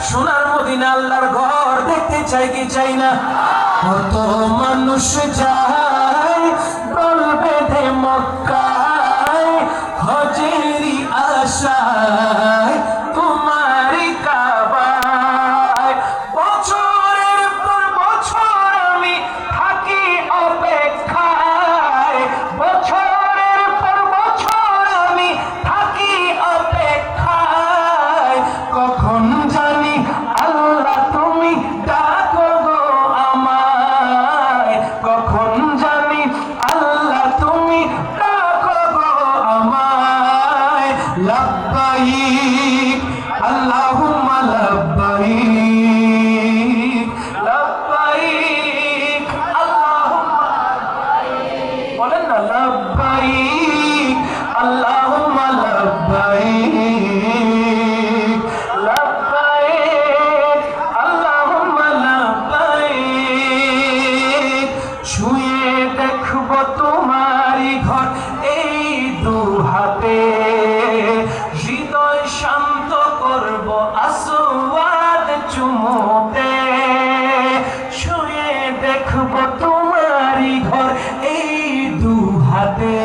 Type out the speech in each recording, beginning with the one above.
সোনার মদিনা আল্লাহর ঘর দেখতে চাই কি চাই না? কত মানুষ যায় দল বেঁধে মক্কায় হজেরই আশায় তোমারই কাবায়। বছরের পর বছর আমি থাকি অপেক্ষায়, বছরের পর বছর আমি থাকি অপেক্ষায়। কখন জানি আল্লাহ তুমি ডাকো গো আমায়, কখন জানি আল্লাহ তুমি ডাকো গো আমায়। লব্বাইক আল্লাহুম্মা লব্বাইক, লব্বাইক আল্লাহুম্মা বলেন না, লব্বাইক আল্লাহুম্মা লব্বাইক, লব্বাইক আল্লাহুম্মা লব্বাইক। ছুঁয়ে দেখব তোমারই ঘর এই দু হাতে, হৃদয় শান্ত করব আসওয়াদ চুমুতে। ছুঁয়ে দেখব তোমারই ঘর এই দু হাতে,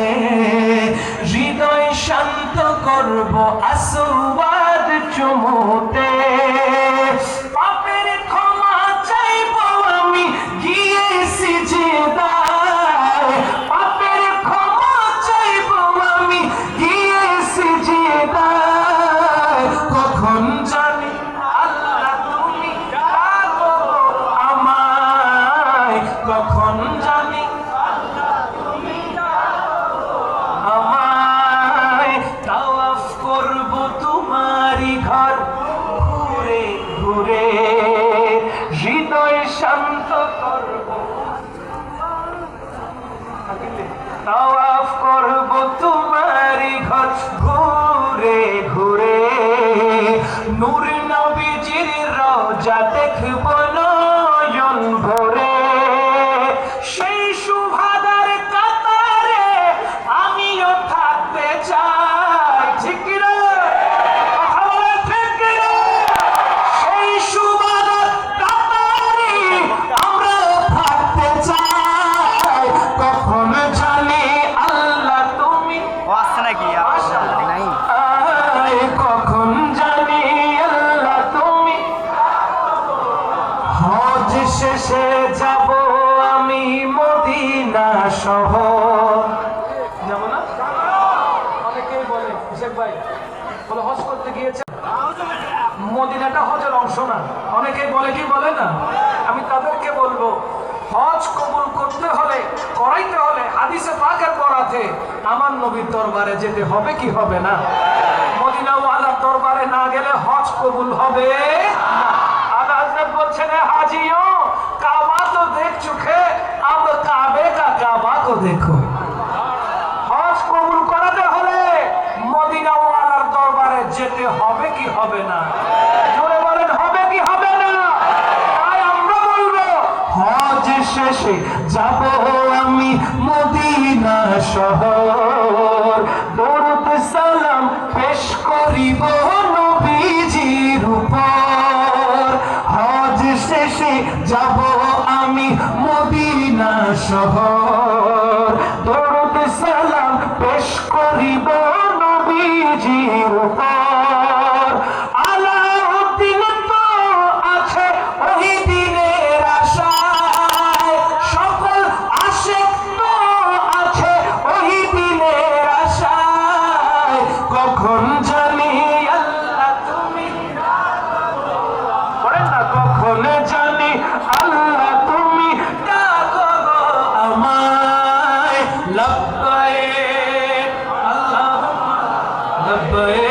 হৃদয় শান্ত করব আসওয়াদ চুমুতে। পাপের ক্ষমা চাইব আমি গিয়ে সিজদায়, পাপের ক্ষমা চাইব আমি গিয়ে সিজদায়। কখন জানি আল্লাহ তুমি ডাকো আমায়, কখন জানি আমায়। তাওয়াফ করব তোমারই ঘর ঘুরে ঘুরে, হৃদয় শান্ত করব। তাওয়াফ করব তোমারই ঘর ঘুরে ঘুরে, নূর নবীজির রওজা দেখব নয়ন ভরে। সেই সুভাদার কাতারে আমিও থাকতে চাই, ঠিক কি না? কথা বলে ঠিক কি না? সেই সুভাদার কাতারে আমরাও থাকতে চাই। কখন জানি আল্লাহ তুমি আয়, কখন জানি আল্লাহ তুমি। হজ শেষে যাব আমি মদিনা শহর, যাব না? অনেকেই বলে শেখ ভাই বলে হজ করতে গিয়েছে, মদিনাটা হজের অংশ না। অনেকেই বলে কি বলে না? আমি তাদেরকে বলবো, হজ কবুল করতে হলে, করাইতে হলে হাদিসে পাকের করাতে আমার নবীর দরবারে যেতে হবে কি হবে না? মদিনা ওয়ালার দরবারে না গেলে হজ কবুল হবে না। আলা হযরত বলছেন, হাজিও কাবা তো দেখ চুকে, अब কাবে কা কাবা को देखो। হজ কবুল করাতে হলে মদিনা ওয়ালার দরবারে যেতে হবে কি হবে না? জোরে বলেন, হবে কি হবে না? তাই আমরা বলবো, হজ শেষে যাব আমি মদিনা শহর, দরুদ সালাম পেশ করিব নবীজির উপর। হজ শেষে যাব আমি মদিনা শহর, দরুদ সালাম পেশ করিব নবীজির উপর। আলাউদ্দিন তো আছে ওই দিনের আশায়, সকল আশিক তো আছে ওই দিনের আশায়। কখন জানি আল্লাহ তুমি বলেন না, কখন জানি আল্লাহ তুমি ডাকো গো আমায়। লব্বাইক আল্লাহুম্মা লব্বাইক।